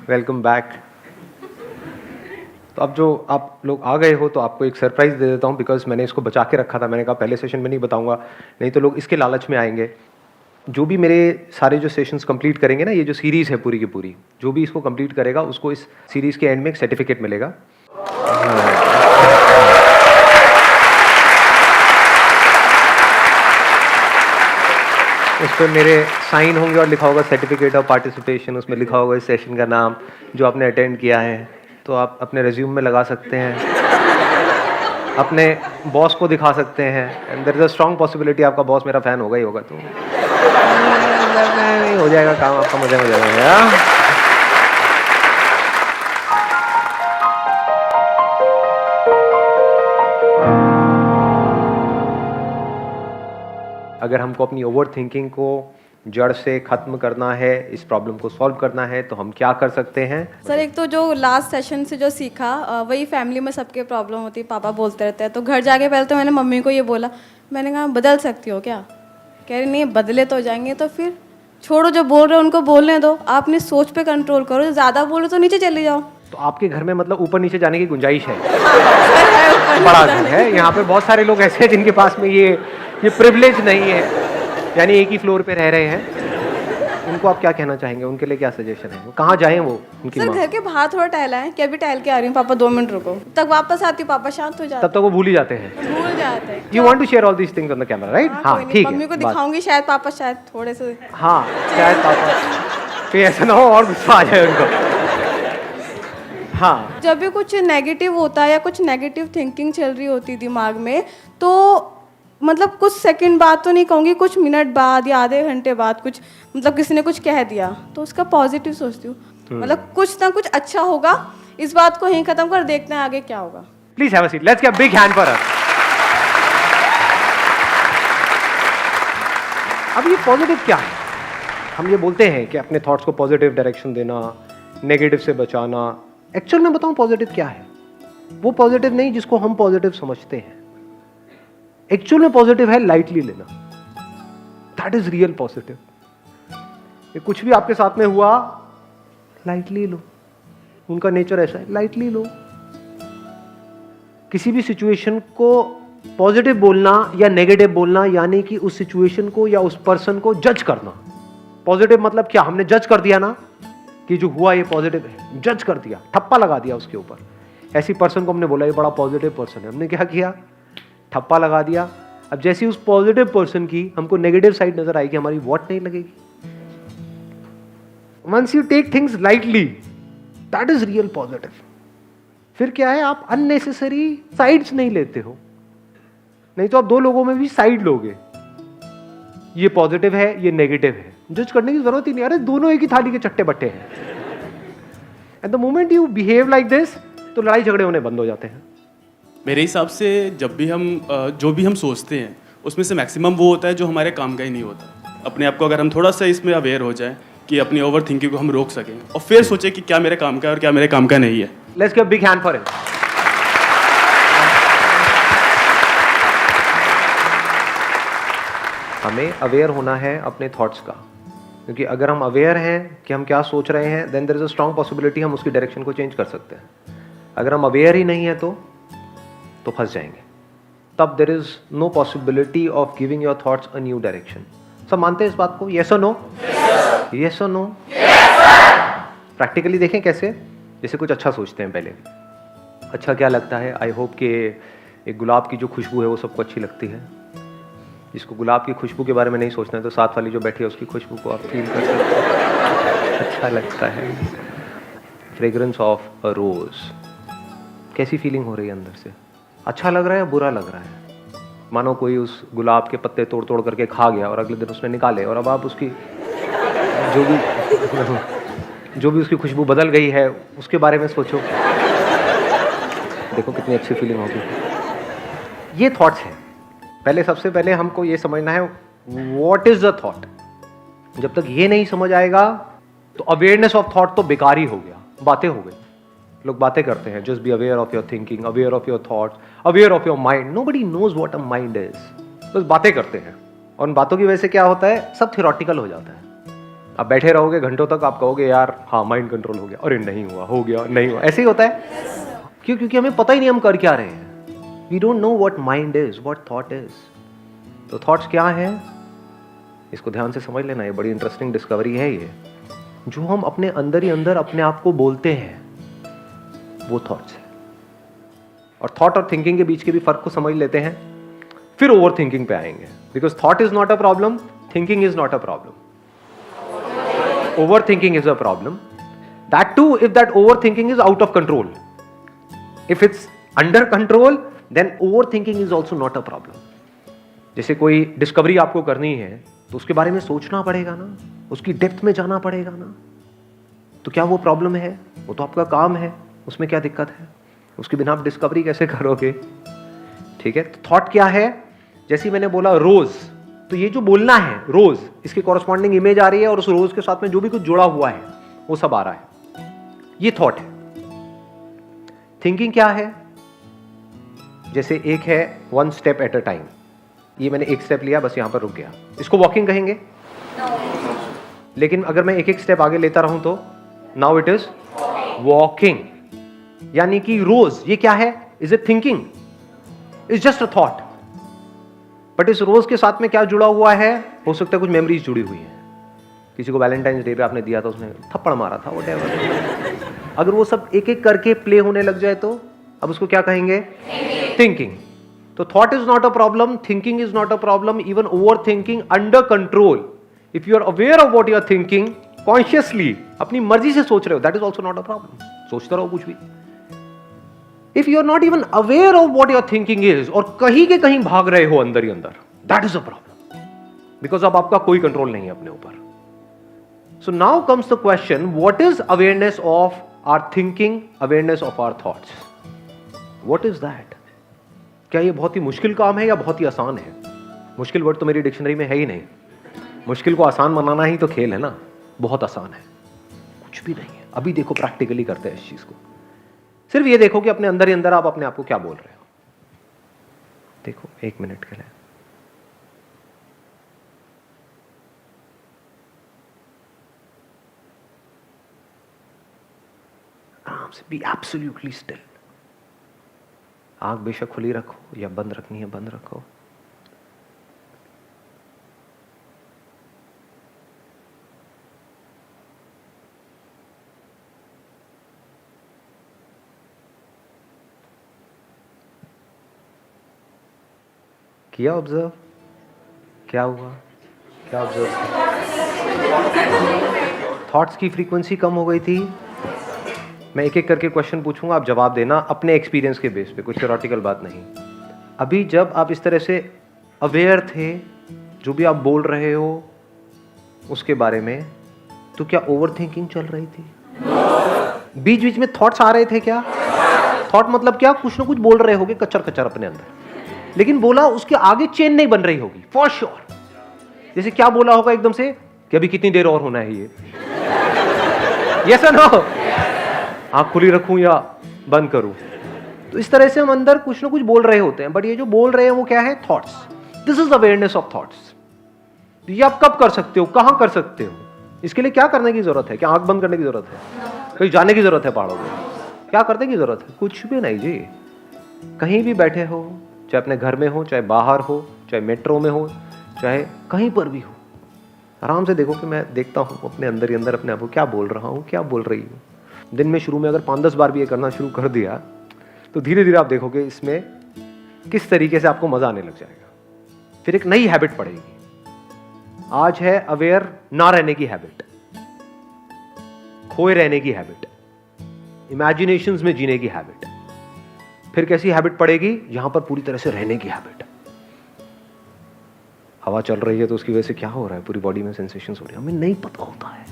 Welcome back. तो अब जो आप लोग आ गए हो तो आपको एक सरप्राइज़ दे देता हूँ, बिकॉज़ मैंने इसको बचा के रखा था। मैंने कहा पहले सेशन में नहीं बताऊँगा, नहीं तो लोग इसके लालच में आएंगे। जो भी मेरे सारे जो सेशंस कंप्लीट करेंगे ना, ये जो सीरीज़ है पूरी की पूरी, जो भी इसको कंप्लीट करेगा उसको इस सीरीज़ के एंड में एक सर्टिफिकेट मिलेगा। उस पर मेरे साइन होंगे और लिखा होगा सर्टिफिकेट ऑफ पार्टिसिपेशन। उसमें लिखा होगा इस सेशन का नाम जो आपने अटेंड किया है। तो आप अपने रिज्यूम में लगा सकते हैं, अपने बॉस को दिखा सकते हैं। And there is a strong possibility आपका बॉस मेरा फ़ैन होगा ही होगा, तो हो जाएगा काम आपका, मज़े में जाएगा। अगर हमको अपनी ओवर थिंकिंग को जड़ से ख़त्म करना है, इस प्रॉब्लम को सॉल्व करना है, तो हम क्या कर सकते हैं? सर एक तो जो लास्ट सेशन से जो सीखा वही फैमिली में सबके प्रॉब्लम होती है, पापा बोलते रहते हैं। तो घर जाके पहले तो मैंने मम्मी को ये बोला, मैंने कहा बदल सकती हो क्या? कह रही नहीं बदले तो जाएंगे। तो फिर छोड़ो, जो बोल रहे हो उनको बोलने दो, आप अपनी सोच पे कंट्रोल करो। ज़्यादा बोलो तो नीचे चली जाओ। तो आपके घर में मतलब ऊपर नीचे जाने की गुंजाइश है? हाँ, बड़ा घर है, यहाँ पे बहुत सारे लोग ऐसे हैं जिनके पास में ये प्रिविलेज नहीं है, यानी एक ही फ्लोर पे रह रहे हैं। उनको आप क्या कहना चाहेंगे? उनके लिए क्या सजेशन है? वो कहाँ जाएं वो उनकी सर माँ? घर के बाहर थोड़ा टहला है कि अभी टहल के आ रही हूँ पापा, 2 मिनट रुको। तब वापस आती हूँ, पापा शांत हो जाते तब तक वो भूल ही जाते हैं। भूल जाते हैं। You want to share all these things on the camera, right? हाँ, कोई नहीं, ठीक है। मम्मी को बात- दिखाऊंगी, शायद पापा शायद थोड़े से। हाँ, शायद पापा फिर ऐसा ना हो और गुस्सा आ जाए उनको। हाँ, जब भी कुछ नेगेटिव होता है या कुछ नेगेटिव थिंकिंग चल रही होती है दिमाग में, तो मतलब कुछ सेकंड बाद तो नहीं कहूँगी, कुछ मिनट बाद या आधे घंटे बाद कुछ मतलब किसी ने कुछ कह दिया तो उसका पॉजिटिव सोचती हूँ, मतलब कुछ ना कुछ अच्छा होगा। इस बात को यहीं खत्म कर, देखते हैं आगे क्या होगा। Please have a seat. Let's give a big hand for her. अब ये पॉजिटिव क्या है? हम ये बोलते हैं कि अपने थॉट्स को पॉजिटिव डायरेक्शन देना, नेगेटिव से बचाना। एक्चुअल में बताऊं पॉजिटिव क्या है? वो पॉजिटिव नहीं जिसको हम पॉजिटिव समझते हैं। एक्चुअल में पॉजिटिव है लाइटली लेना। That is real positive. ये कुछ भी आपके साथ में हुआ, लाइटली लो। उनका नेचर ऐसा है, लाइटली लो। किसी भी सिचुएशन को पॉजिटिव बोलना या नेगेटिव बोलना, यानी कि उस सिचुएशन को या उस पर्सन को जज करना। पॉजिटिव मतलब क्या? हमने जज कर दिया ना कि जो हुआ ये पॉजिटिव है, जज कर दिया, ठप्पा लगा दिया उसके ऊपर। ऐसी पर्सन को हमने बोला ये बड़ा पॉजिटिव पर्सन है, हमने क्या किया? ठप्पा लगा दिया। अब जैसी उस पॉजिटिव पर्सन की हमको नेगेटिव साइड नजर आएगी, हमारी वॉट नहीं लगेगी। Once you take things lightly, that is real positive. फिर क्या है? आप अननेसेसरी साइड्स नहीं लेते हो। नहीं तो आप दो लोगों में भी साइड लोगे, ये पॉजिटिव है ये नेगेटिव है, जज करने की जरूरत ही नहीं। अरे दोनों एक ही थाली के चट्टे बट्टे हैं। At the moment you behave like this, तो लड़ाई झगड़े होने बंद हो जाते हैं। मेरे हिसाब से जब भी हम जो भी हम सोचते हैं उसमें से मैक्सिमम वो होता है जो हमारे काम का ही नहीं होता। अपने आप को अगर हम थोड़ा सा इसमें अवेयर हो जाए कि अपनी ओवर थिंकिंग को हम रोक सकें और फिर सोचें कि क्या मेरे काम का है और क्या मेरे काम का नहीं है। Let's give a big hand for him. हमें अवेयर होना है अपने थॉट्स का, क्योंकि अगर हम अवेयर हैं कि हम क्या सोच रहे हैं, then there is a strong possibility हम उसकी डायरेक्शन को चेंज कर सकते हैं। अगर हम अवेयर ही नहीं है तो फंस जाएंगे। तब there is no possibility of giving your thoughts a new direction. सब मानते हैं इस बात को? यस और नो? यस और नो? प्रैक्टिकली देखें कैसे। जैसे कुछ अच्छा सोचते हैं पहले, अच्छा क्या लगता है? आई होप कि एक गुलाब की जो खुशबू है वो सबको अच्छी लगती है। जिसको गुलाब की खुशबू के बारे में नहीं सोचना है, तो साथ वाली जो बैठी है उसकी खुशबू को आप फील कर सकते हैं। अच्छा लगता है। फ्रेग्रेंस ऑफ अ रोज, कैसी फीलिंग हो रही है अंदर से? अच्छा लग रहा है या बुरा लग रहा है? मानो कोई उस गुलाब के पत्ते तोड़ तोड़ करके खा गया और अगले दिन उसने निकाले, और अब आप उसकी जो भी उसकी खुशबू बदल गई है उसके बारे में सोचो। देखो कितनी अच्छी फीलिंग होगी। ये थॉट्स हैं। पहले सबसे पहले हमको ये समझना है व्हाट इज द थॉट। जब तक ये नहीं समझ आएगा तो अवेयरनेस ऑफ थॉट तो बेकार ही हो गया, बातें हो गई। लोग बातें करते हैं, just be aware of your thinking, aware of your thoughts, aware of your mind. Nobody knows what a mind is. बस बातें करते हैं, और उन बातों की वजह से क्या होता है? सब थियोरेटिकल हो जाता है। आप बैठे रहोगे घंटों तक, आप कहोगे यार हाँ माइंड कंट्रोल हो गया, अरे नहीं हुआ, हो गया, नहीं हुआ, ऐसे ही होता है। क्यों? क्योंकि हमें पता ही नहीं हम कर क्या रहे हैं। We don't know what mind is, what thought is. तो थॉट्स क्या है, इसको ध्यान से समझ लेना, ये बड़ी इंटरेस्टिंग डिस्कवरी है। ये जो हम अपने अंदर ही अंदर अपने आप को बोलते हैं वो थॉट्स है। और थॉट और थिंकिंग के बीच के भी फर्क को समझ लेते हैं, फिर ओवर थिंकिंग पे आएंगे। Because thought is not a problem, thinking is not a problem, overthinking is a problem. That too if that overthinking is out of control. If it's under control then overthinking is also not a problem. जैसे कोई discovery आपको करनी है तो उसके बारे में सोचना पड़ेगा ना, उसकी डेप्थ में जाना पड़ेगा ना। तो क्या वो प्रॉब्लम है? वो तो आपका काम है, उसमें क्या दिक्कत है? उसके बिना आप डिस्कवरी कैसे करोगे? ठीक है। तो थॉट क्या है? जैसे मैंने बोला रोज, तो ये जो बोलना है रोज, इसकी कॉरस्पॉन्डिंग इमेज आ रही है और उस रोज के साथ में जो भी कुछ जुड़ा हुआ है वो सब आ रहा है, ये थॉट है। थिंकिंग क्या है? जैसे एक है one step at a time, ये मैंने एक स्टेप लिया, बस यहां पर रुक गया, इसको वॉकिंग कहेंगे? लेकिन अगर मैं एक एक स्टेप आगे लेता रहूं तो नाउ इट इज वॉकिंग। यानी कि रोज ये क्या है? Is it thinking? Is just a thought. But इस रोज के साथ में क्या जुड़ा हुआ है? हो सकता है कुछ मेमोरीज जुड़ी हुई है। किसी को वैलेंटाइंस डे पे आपने दिया था, उसने थप्पड़ मारा था, व्हाटएवर। अगर वो सब एक एक करके प्ले होने लग जाए तो अब उसको क्या कहेंगे? थिंकिंग। तो thought is not a problem, thinking is not a problem, even over thinking under control. If you are aware of what you are thinking consciously, अपनी मर्जी से सोच रहे हो, that is also not a problem. सोचते रहो कुछ भी। If you are not even aware of what your thinking is, और कहीं के कहीं भाग रहे हो अंदर ही अंदर, that is a problem, because अब आपका कोई कंट्रोल नहीं है अपने ऊपर। So now comes the question, what is awareness of our thinking, awareness of our thoughts? What is that? क्या ये बहुत ही मुश्किल काम है या बहुत ही आसान है? मुश्किल वर्ड तो मेरी डिक्शनरी में है ही नहीं। मुश्किल को आसान बनाना ही तो खेल है ना। बहुत आसान है, कुछ भी नहीं है। अभी देखो प्रैक्टिकली करते हैं इस चीज को। सिर्फ ये देखो कि अपने अंदर ही अंदर आप अपने आप को क्या बोल रहे हो। देखो एक मिनट के लिए आराम से, बी एब्सोल्युटली स्टिल। आंख बेशक खुली रखो या बंद रखनी है बंद रखो। किया ऑब्जर्व? क्या हुआ? क्या ऑब्जर्व? थॉट्स की फ्रीक्वेंसी कम हो गई थी। मैं एक एक करके क्वेश्चन पूछूंगा, आप जवाब देना अपने एक्सपीरियंस के बेस पे, कुछ थ्योरेटिकल बात नहीं। अभी जब आप इस तरह से अवेयर थे, जो भी आप बोल रहे हो उसके बारे में, तो क्या ओवर थिंकिंग चल रही थी? बीच बीच में थॉट्स आ रहे थे क्या? थॉट मतलब क्या? कुछ ना कुछ बोल रहे होगे कच्चर कच्चर अपने अंदर, लेकिन बोला उसके आगे चेन नहीं बन रही होगी फॉर श्योर। जैसे क्या बोला होगा एकदम से कि अभी कितनी देर और होना है ये, यस और नो? आंख खुली रखूं या बंद करूं? तो इस तरह से हम अंदर कुछ ना कुछ बोल रहे होते हैं, बट ये जो बोल रहे हैं वो क्या है? Thoughts. This is awareness of thoughts. ये आप कब कर सकते हो, कहां कर सकते हो? इसके लिए क्या करने की जरूरत है? क्या आंख बंद करने की जरूरत है? कहीं जाने की जरूरत है पहाड़ों में? क्या करने की जरूरत है? कुछ भी नहीं जी। कहीं भी बैठे हो, चाहे अपने घर में हो, चाहे बाहर हो, चाहे मेट्रो में हो, चाहे कहीं पर भी हो, आराम से देखो कि मैं देखता हूँ अपने अंदर ही अंदर अपने आप को क्या बोल रहा हूँ, क्या बोल रही हूँ। दिन में शुरू में अगर 5-10 बार भी ये करना शुरू कर दिया तो धीरे धीरे आप देखोगे इसमें किस तरीके से आपको मजा आने लग जाएगा। फिर एक नई हैबिट पड़ेगी। आज है अवेयर ना रहने की हैबिट, खोए रहने की हैबिट, इमेजिनेशंस में जीने की हैबिट। फिर कैसी हैबिट पड़ेगी? यहां पर पूरी तरह से रहने की हैबिट। हवा चल रही है तो उसकी वजह से क्या हो रहा है, पूरी बॉडी में सेंसेशंस हो रही है, हमें नहीं पता होता है।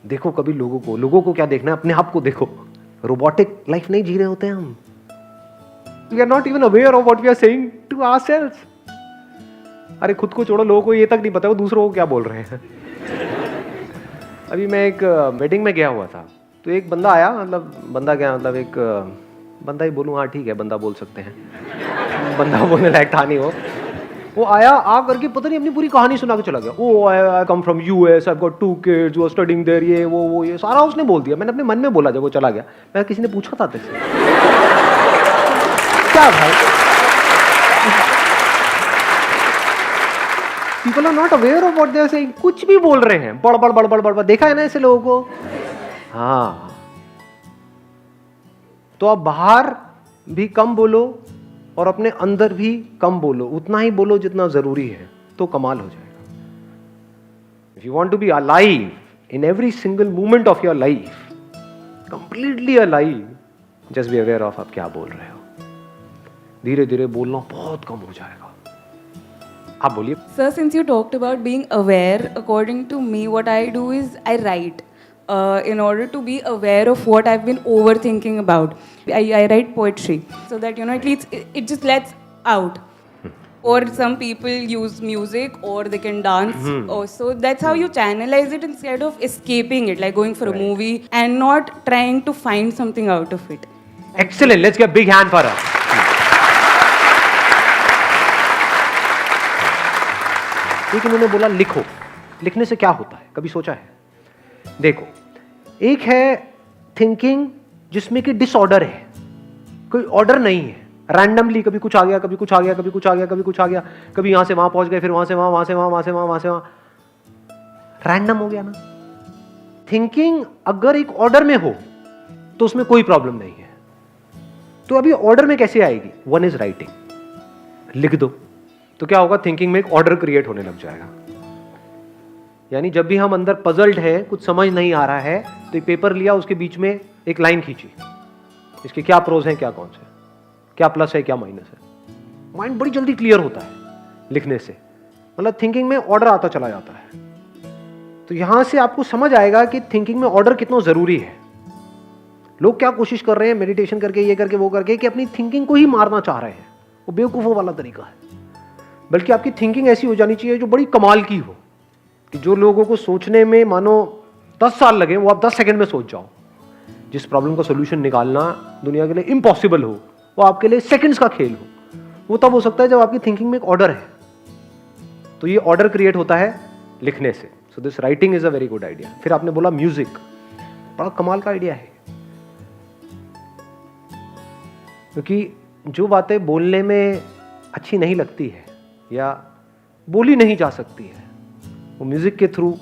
देखो कभी लोगों को क्या देखना है, अपने आप को देखो। रोबोटिक लाइफ नहीं जी रहे होते हैं हम। We are not even aware of what we are saying to ourselves. अरे खुद को छोड़ो, लोगों को ये तक नहीं पता वो दूसरों को क्या बोल रहे हैं। अभी मैं एक मीटिंग में गया हुआ था, तो एक बंदा आया, मतलब बंदा क्या, मतलब एक बंदा ही बोलूँ, हाँ ठीक है बंदा बोल सकते हैं, बंदा बोलने लायक था नहीं वो। वो आया आ करके पता नहीं अपनी पूरी कहानी सुना के चला गया। Oh I come from US, I got 2 kids, वो स्टडिंग देयर, ये वो ये सारा उसने बोल दिया। मैंने अपने मन में बोला जब वो चला गया, मैं किसी ने पूछा था तेरे से क्या भाई? People are not aware of what they are saying. कुछ भी बोल रहे हैं, बड़ बड़ बड़ बड़ बड़। देखा है ना ऐसे लोगों को? हाँ, तो आप बाहर भी कम बोलो और अपने अंदर भी कम बोलो, उतना ही बोलो जितना जरूरी है, तो कमाल हो जाएगा। If you want to be alive in every single moment of your life, completely alive, just be aware of आप क्या बोल रहे हो। धीरे धीरे बोलना बहुत कम हो जाएगा। आप बोलिए। Sir, since you talked about being aware, according to me, what I do is I write. In order to be aware of what I've been overthinking about, I write poetry so that at least it just lets out. Or some people use music, or they can dance. So that's how you channelize it instead of escaping it, like going for a movie and not trying to find something out of it. Excellent. Let's get a big hand for her. ठीक, उन्होंने बोला लिखो। लिखने से क्या होता है, कभी सोचा है? देखो, एक है थिंकिंग जिसमें कि डिसऑर्डर है, कोई ऑर्डर नहीं है, रैंडमली कभी कुछ आ गया, कभी कुछ आ गया, कभी कुछ आ गया, कभी कुछ आ गया, कभी यहां से वहां पहुंच गए, फिर वहां से वहां, वहां से वहां, वहां से वहां, वहां से वहां, रैंडम हो गया ना। थिंकिंग अगर एक ऑर्डर में हो तो उसमें कोई प्रॉब्लम नहीं है। तो अभी ऑर्डर में कैसे आएगी? One is writing. लिख दो तो क्या होगा? थिंकिंग में एक ऑर्डर क्रिएट होने लग जाएगा। यानी जब भी हम अंदर पजल्ड है, कुछ समझ नहीं आ रहा है, तो एक पेपर लिया, उसके बीच में एक लाइन खींची, इसके क्या प्रोज हैं, क्या कौन से, क्या प्लस है, क्या माइनस है। माइंड बड़ी जल्दी क्लियर होता है लिखने से। मतलब थिंकिंग में ऑर्डर आता चला जाता है। तो यहां से आपको समझ आएगा कि थिंकिंग में ऑर्डर कितना जरूरी है। लोग क्या कोशिश कर रहे हैं मेडिटेशन करके, ये करके, वो करके, कि अपनी थिंकिंग को ही मारना चाह रहे हैं। वो बेवकूफों वाला तरीका है। बल्कि आपकी थिंकिंग ऐसी हो जानी चाहिए जो बड़ी कमाल की हो, कि जो लोगों को सोचने में मानो 10 साल लगे, वो आप 10 सेकंड में सोच जाओ। जिस प्रॉब्लम का सोल्यूशन निकालना दुनिया के लिए इम्पॉसिबल हो, वो आपके लिए सेकंड्स का खेल हो। वो तब हो सकता है जब आपकी थिंकिंग में एक ऑर्डर है। तो ये ऑर्डर क्रिएट होता है लिखने से। So this writing is a very good idea. फिर आपने बोला म्यूजिक, बड़ा कमाल का आइडिया है, क्योंकि जो बातें बोलने में अच्छी नहीं लगती है या बोली नहीं जा सकती है, वो म्यूजिक के थ्रू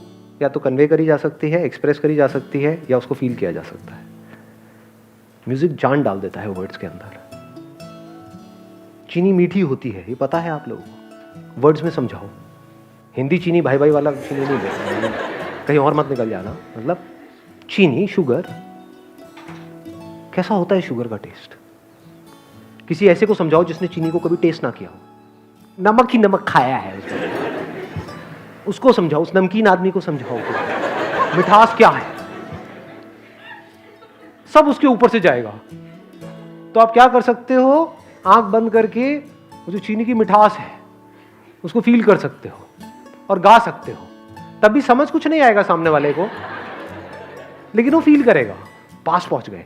या तो कन्वे करी जा सकती है, एक्सप्रेस करी जा सकती है, या उसको फील किया जा सकता है। म्यूजिक जान डाल देता है वर्ड्स के अंदर। चीनी मीठी होती है, ये पता है आप लोगों को। वर्ड्स में समझाओ। हिंदी चीनी भाई भाई वाला चीनी नहीं बोलते, कहीं और मत निकल जाना। मतलब चीनी, शुगर, कैसा होता है शुगर का टेस्ट? किसी ऐसे को समझाओ जिसने चीनी को कभी टेस्ट ना किया हो। नमक ही नमक खाया है उसको समझाओ, उस नमकीन आदमी को समझाओ कि मिठास क्या है। सब उसके ऊपर से जाएगा। तो आप क्या कर सकते हो? आंख बंद करके वो जो चीनी की मिठास है उसको फील कर सकते हो और गा सकते हो। तब भी समझ कुछ नहीं आएगा सामने वाले को, लेकिन वो फील करेगा। पास पहुंच गए।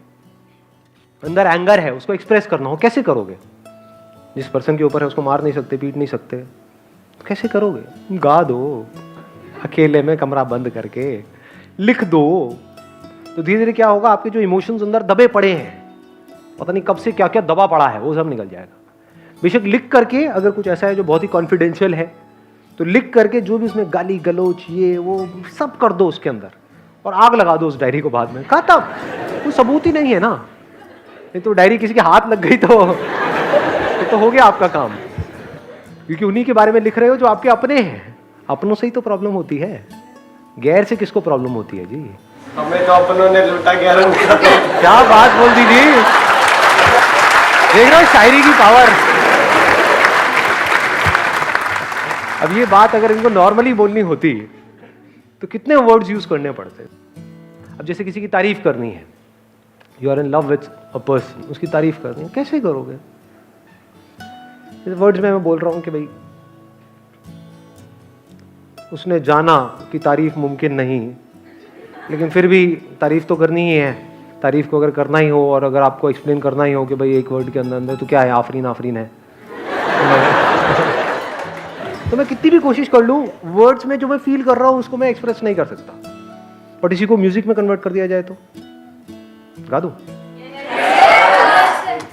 अंदर एंगर है, उसको एक्सप्रेस करना हो, कैसे करोगे? जिस पर्सन के ऊपर है उसको मार नहीं सकते, पीट नहीं सकते, कैसे करोगे? गा दो, अकेले में कमरा बंद करके लिख दो। तो धीरे धीरे क्या होगा? आपके जो इमोशंस अंदर दबे पड़े हैं, पता नहीं कब से क्या क्या दबा पड़ा है, वो सब निकल जाएगा। बेशक लिख करके, अगर कुछ ऐसा है जो बहुत ही कॉन्फिडेंशियल है, तो लिख करके जो भी उसमें गाली गलोच ये वो सब कर दो उसके अंदर, और आग लगा दो उस डायरी को बाद में। खत्म, कोई सबूत ही नहीं है ना। नहीं तो डायरी किसी के हाथ लग गई तो हो गया आपका काम, क्योंकि उन्हीं के बारे में लिख रहे हो जो आपके अपने हैं। अपनों से ही तो प्रॉब्लम होती है, गैर से किसको प्रॉब्लम होती है जी? हमें तो अपनों ने लूटा गैरों का। क्या बात बोल दी जी, देख रहे हो शायरी की पावर। अब ये बात अगर इनको नॉर्मली बोलनी होती तो कितने वर्ड्स यूज करने पड़ते। अब जैसे किसी की तारीफ करनी है, you are in love with a person, उसकी तारीफ करनी है, कैसे करोगे? वर्ड्स में मैं बोल रहा हूं कि भाई उसने जाना कि तारीफ मुमकिन नहीं, लेकिन फिर भी तारीफ तो करनी ही है। तारीफ को अगर करना ही हो और अगर आपको एक्सप्लेन करना ही हो कि भाई एक वर्ड के अंदर अंदर तो क्या है, आफरीन आफरीन है। तो मैं कितनी भी कोशिश कर लूँ, वर्ड्स में जो मैं फील कर रहा हूँ उसको मैं एक्सप्रेस नहीं कर सकता। और इसी को म्यूजिक में कन्वर्ट कर दिया जाए तो गा दूँ?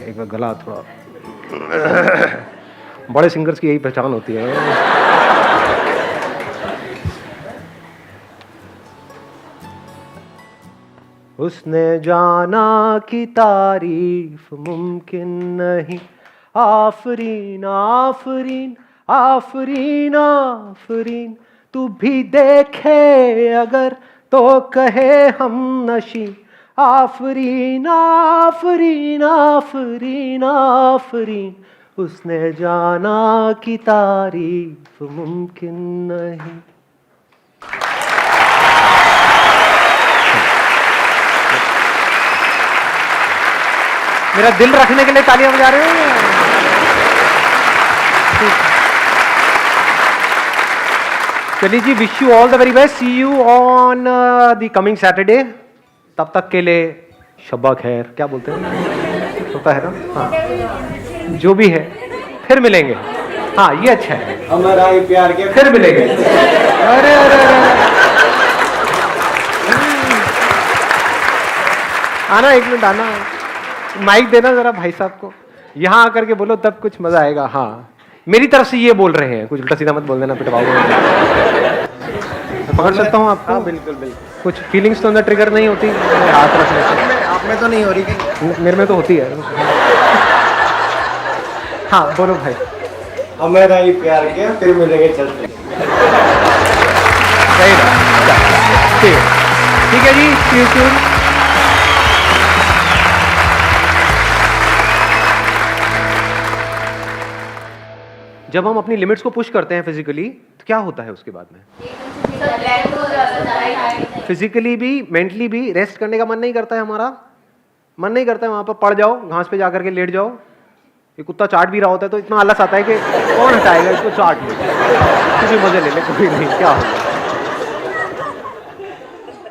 एक बार गला थोड़ा बड़े सिंगर्स की यही पहचान होती है। उसने जाना कि तारीफ मुमकिन नहीं, आफरीन आफरीन आफरीन आफरीन, तू भी देखे अगर तो कहे हम नशी, आफरीन आफरीन आफरीन आफरीन, उसने जाना कि तारीफ मुमकिन नहीं। मेरा दिल रखने के लिए तालियां बजा रहे हो? चलिए जी, wish you all the very best, see you on the coming Saturday. तब तक के लिए शब्बा खैर, क्या बोलते हैं, होता है ना? हाँ, जो भी है, फिर मिलेंगे। हाँ, ये अच्छा है, हमारा ही प्यार के फिर मिलेंगे। अरे अरे अरे, आना, एक मिनट आना, माइक देना जरा भाई साहब को, यहाँ आकर के बोलो तब कुछ मजा आएगा। हाँ, मेरी तरफ से ये बोल रहे हैं, कुछ उल्टा सीधा मत बोल देना, पिटवाओगे। मैं पकड़ सकता हूँ आपको? हाँ बिल्कुल बिल्कुल। कुछ फीलिंग्स तो अंदर ट्रिगर नहीं होती हाथ रखने से? आप में तो नहीं हो रही कहीं? मेरे में तो होती है। हाँ बोलो भाई। हमारा ही प्यार के फिर मिलेंगे, चलते। सही रहा, ठीक है जी, see you soon। जब हम अपनी लिमिट्स को पुश करते हैं फिजिकली, तो क्या होता है उसके बाद में? फिजिकली भी, मेंटली भी रेस्ट करने का मन नहीं करता है हमारा, मन नहीं करता है वहां पर पड़ जाओ, घास पे जाकर के लेट जाओ। ये कुत्ता चाट भी रहा होता है तो इतना आलस आता है कि कौन हटाएगा इसको, चाट ले, कुछ मजे ले ले, कोई नहीं, क्या होगा।